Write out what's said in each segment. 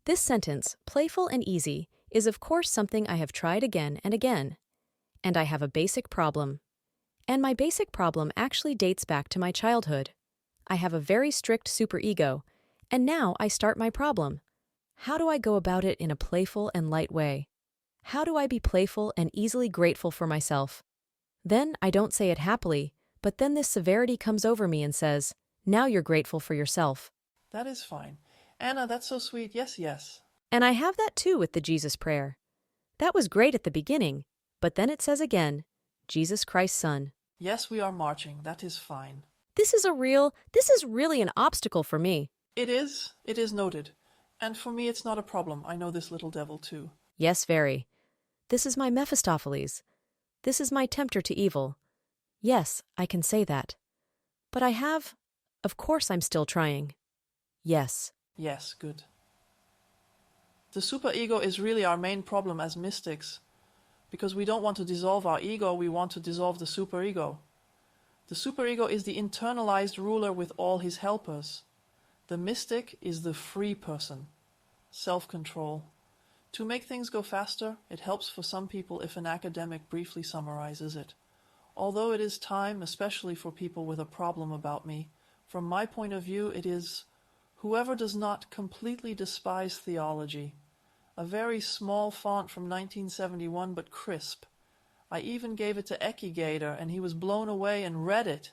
This sentence, playful and easy, is of course something I have tried again and again. And I have a basic problem. And my basic problem actually dates back to my childhood. I have a very strict superego, and now I start my problem. How do I go about it in a playful and light way? How do I be playful and easily grateful for myself? Then I don't say it happily, but then this severity comes over me and says, now you're grateful for yourself. That is fine. Anna, that's so sweet. Yes, yes. And I have that too with the Jesus prayer. That was great at the beginning, but then it says again, Jesus Christ's Son. Yes, we are marching. That is fine. This is really an obstacle for me. It is noted. And for me, it's not a problem. I know this little devil too. Yes, very. This is my Mephistopheles. This is my tempter to evil. Yes, I can say that. But of course I'm still trying. Yes. Yes, good. The superego is really our main problem as mystics, because we don't want to dissolve our ego, we want to dissolve the superego. The superego is the internalized ruler with all his helpers. The mystic is the free person, self-control. To make things go faster, it helps for some people if an academic briefly summarizes it. Although it is time, especially for people with a problem about me, from my point of view it is whoever does not completely despise theology. A very small font from 1971, but crisp. I even gave it to Eki Gator, and he was blown away and read it,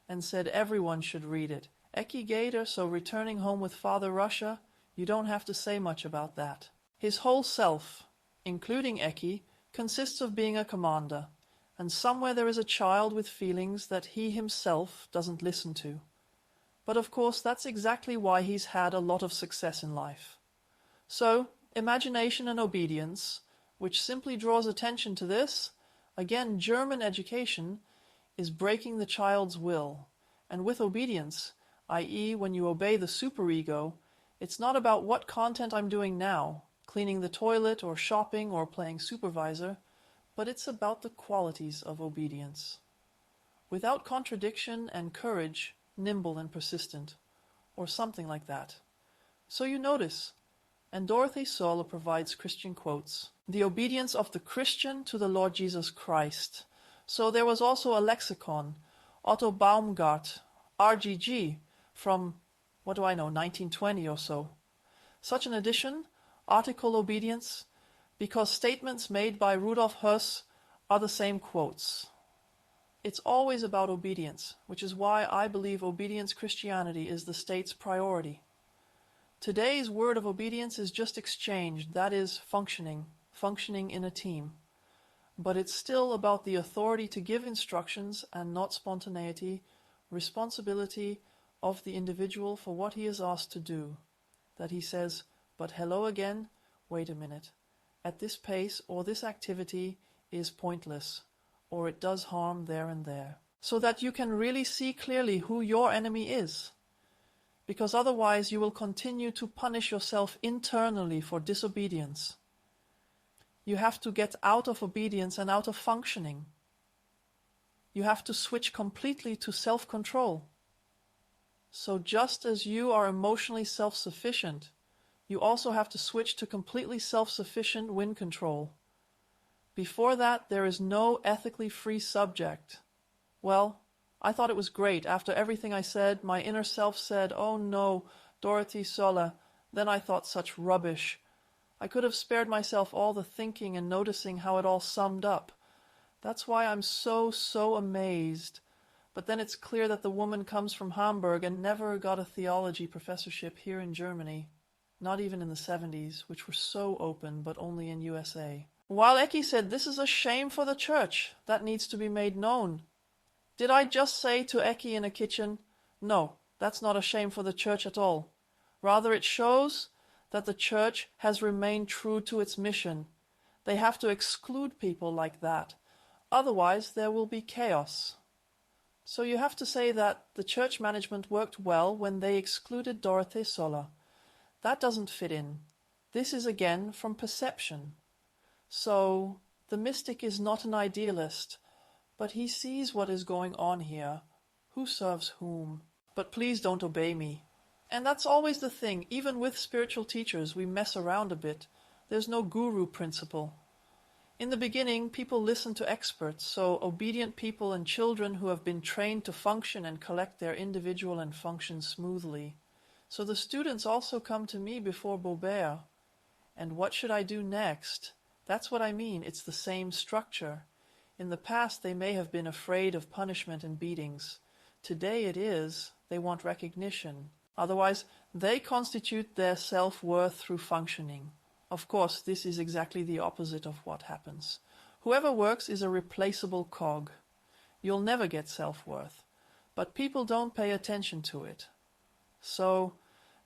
and said everyone should read it. Eki Gator, so returning home with Father Russia, you don't have to say much about that. His whole self, including Eki, consists of being a commander, and somewhere there is a child with feelings that he himself doesn't listen to. But of course that's exactly why he's had a lot of success in life. So, imagination and obedience, which simply draws attention to this, again, German education, is breaking the child's will. And with obedience, i.e. when you obey the superego, it's not about what content I'm doing now, cleaning the toilet or shopping or playing supervisor, but it's about the qualities of obedience. Without contradiction and courage, nimble and persistent, or something like that. So you notice, and Dorothy Sola provides Christian quotes, the obedience of the Christian to the Lord Jesus Christ. So there was also a lexicon, Otto Baumgart, RGG, from, 1920 or so. Such an edition, article obedience, because statements made by Rudolf Höss are the same quotes. It's always about obedience, which is why I believe obedience Christianity is the state's priority. Today's word of obedience is just exchanged, that is, functioning in a team. But it's still about the authority to give instructions and not spontaneity, responsibility of the individual for what he is asked to do. That he says, but hello again, wait a minute. At this pace or this activity is pointless, or it does harm there and there. So that you can really see clearly who your enemy is. Because otherwise you will continue to punish yourself internally for disobedience. You have to get out of obedience and out of functioning. You have to switch completely to self-control. So just as you are emotionally self-sufficient, you also have to switch to completely self-sufficient wind control. Before that, there is no ethically free subject. Well, I thought it was great. After everything I said, my inner self said, oh no, Dorothy Sola. Then I thought such rubbish. I could have spared myself all the thinking and noticing how it all summed up. That's why I'm so amazed. But then it's clear that the woman comes from Hamburg and never got a theology professorship here in Germany. Not even in the 70s, which were so open, but only in USA. While Eki said, this is a shame for the church. That needs to be made known. Did I just say to Eki in a kitchen, no, that's not a shame for the church at all. Rather it shows that the church has remained true to its mission. They have to exclude people like that. Otherwise there will be chaos. So you have to say that the church management worked well when they excluded Dorothy Sola. That doesn't fit in. This is again from perception. So the mystic is not an idealist, but he sees what is going on here, who serves whom. But please don't obey me. And that's always the thing. Even with spiritual teachers, we mess around a bit. There's no guru principle. In the beginning, people listen to experts, so obedient people and children who have been trained to function and collect their individual and function smoothly. So the students also come to me before Baubert. And what should I do next? That's what I mean. It's the same structure. In the past, they may have been afraid of punishment and beatings. Today it is, they want recognition. Otherwise, they constitute their self-worth through functioning. Of course, this is exactly the opposite of what happens. Whoever works is a replaceable cog. You'll never get self-worth. But people don't pay attention to it. So,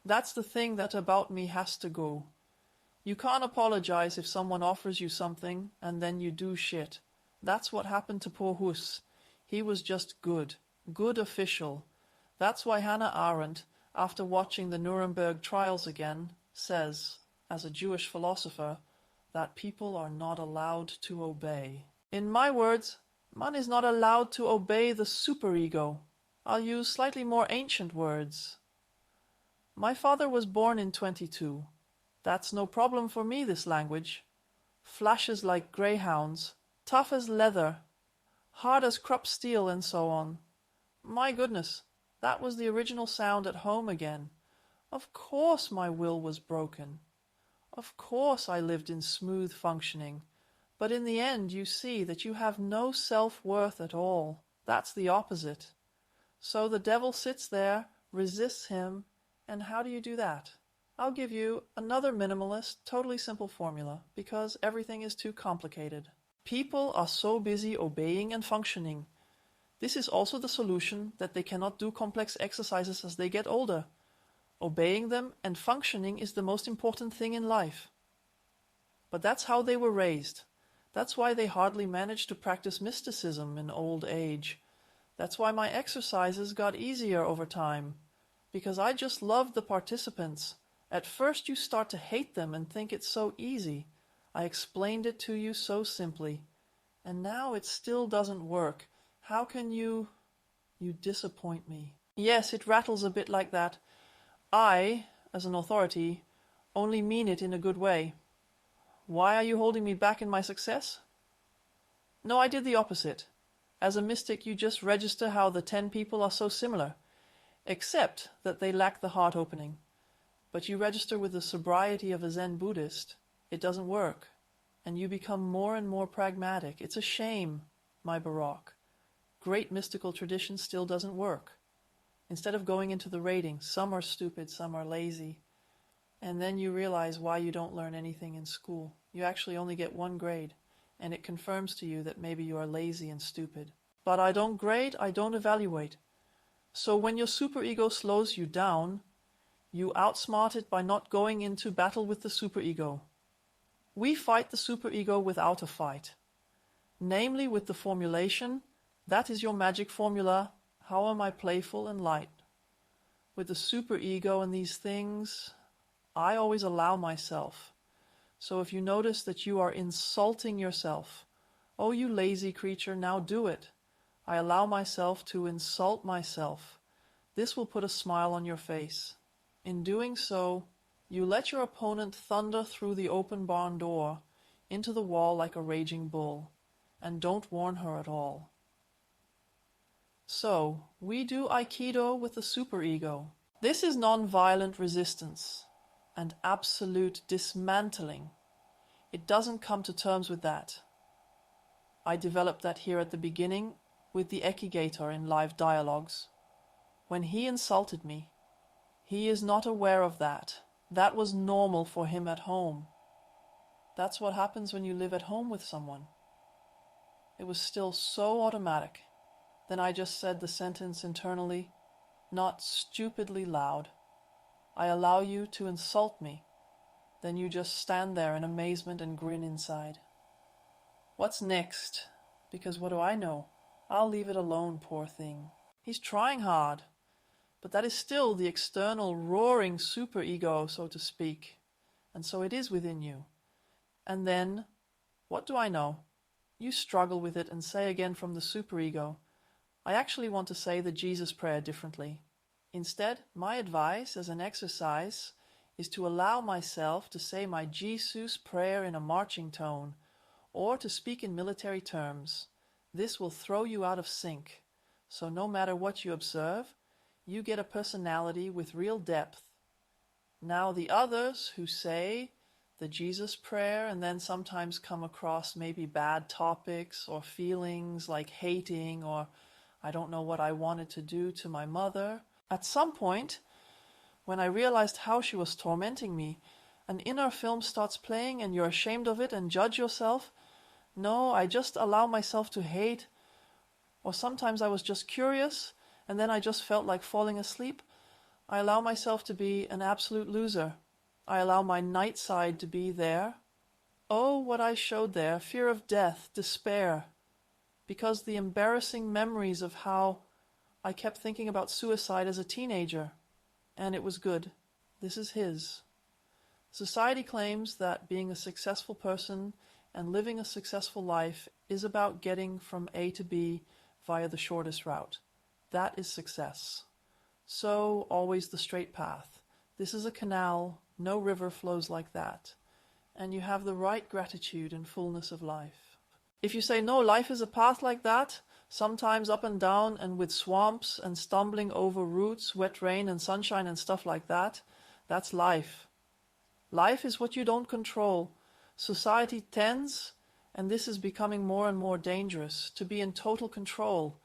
that's the thing that about me has to go. You can't apologize if someone offers you something and then you do shit. That's what happened to poor Hus. He was just good. Good official. That's why Hannah Arendt, after watching the Nuremberg trials again, says, as a Jewish philosopher, that people are not allowed to obey. In my words, man is not allowed to obey the superego. I'll use slightly more ancient words. My father was born in 22. That's no problem for me, this language. Flashes like greyhounds, tough as leather, hard as Krupp steel, and so on. My goodness, that was the original sound at home again. Of course my will was broken. Of course I lived in smooth functioning. But in the end you see that you have no self-worth at all. That's the opposite. So the devil sits there, resists him, and how do you do that? I'll give you another minimalist, totally simple formula, because everything is too complicated. People are so busy obeying and functioning. This is also the solution that they cannot do complex exercises as they get older. Obeying them and functioning is the most important thing in life. But that's how they were raised. That's why they hardly managed to practice mysticism in old age. That's why my exercises got easier over time. Because I just loved the participants. At first you start to hate them and think it's so easy. I explained it to you so simply. And now it still doesn't work. How can you disappoint me? Yes, it rattles a bit like that. I, as an authority, only mean it in a good way. Why are you holding me back in my success? No, I did the opposite. As a mystic, you just register how the 10 people are so similar, except that they lack the heart opening. But you register with the sobriety of a Zen Buddhist. It doesn't work. And you become more and more pragmatic. It's a shame, my Baroque. Great mystical tradition still doesn't work. Instead of going into the rating, some are stupid, some are lazy. And then you realize why you don't learn anything in school. You actually only get 1 grade, and it confirms to you that maybe you are lazy and stupid. But I don't grade, I don't evaluate. So when your superego slows you down, you outsmart it by not going into battle with the superego. We fight the superego without a fight. Namely with the formulation, that is your magic formula. How am I playful and light? With the superego and these things, I always allow myself. So if you notice that you are insulting yourself, oh, you lazy creature, now do it. I allow myself to insult myself. This will put a smile on your face. In doing so, you let your opponent thunder through the open barn door into the wall like a raging bull, and don't warn her at all. So, we do Aikido with the superego. This is non-violent resistance and absolute dismantling. It doesn't come to terms with that. I developed that here at the beginning with the Ekigator in live dialogues. When he insulted me, he is not aware of that. That was normal for him at home. That's what happens when you live at home with someone. It was still so automatic. Then I just said the sentence internally, not stupidly loud. I allow you to insult me. Then you just stand there in amazement and grin inside. What's next? Because what do I know? I'll leave it alone, poor thing. He's trying hard. But that is still the external roaring superego, so to speak. And so it is within you. And then, what do I know? You struggle with it and say again from the superego, I actually want to say the Jesus prayer differently. Instead, my advice as an exercise is to allow myself to say my Jesus prayer in a marching tone, or to speak in military terms. This will throw you out of sync, so no matter what you observe, you get a personality with real depth. Now the others who say the Jesus prayer and then sometimes come across maybe bad topics or feelings like hating or I don't know what I wanted to do to my mother. At some point, when I realized how she was tormenting me, an inner film starts playing and you're ashamed of it and judge yourself. No, I just allow myself to hate, or sometimes I was just curious and then I just felt like falling asleep. I allow myself to be an absolute loser. I allow my night side to be there. Oh, what I showed there, fear of death, despair, because the embarrassing memories of how I kept thinking about suicide as a teenager, and it was good. This is his. Society claims that being a successful person and living a successful life is about getting from A to B via the shortest route. That is success. So, always the straight path. This is a canal, no river flows like that. And you have the right gratitude and fullness of life. If you say, no, life is a path like that, sometimes up and down and with swamps and stumbling over roots, wet rain and sunshine and stuff like that, that's life. Life is what you don't control. Society tends, and this is becoming more and more dangerous, to be in total control.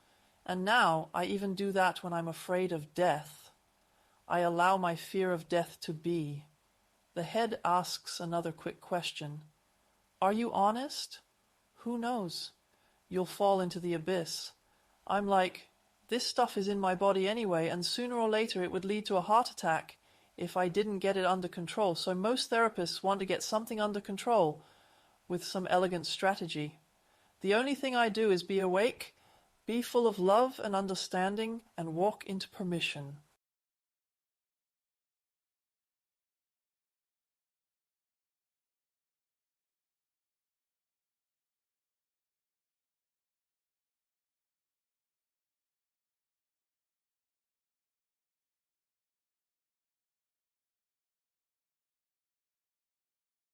And now I even do that when I'm afraid of death. I allow my fear of death to be. The head asks another quick question. Are you honest? Who knows? You'll fall into the abyss. I'm like, this stuff is in my body anyway, and sooner or later it would lead to a heart attack if I didn't get it under control. So most therapists want to get something under control with some elegant strategy. The only thing I do is be awake, be full of love and understanding, and walk into permission.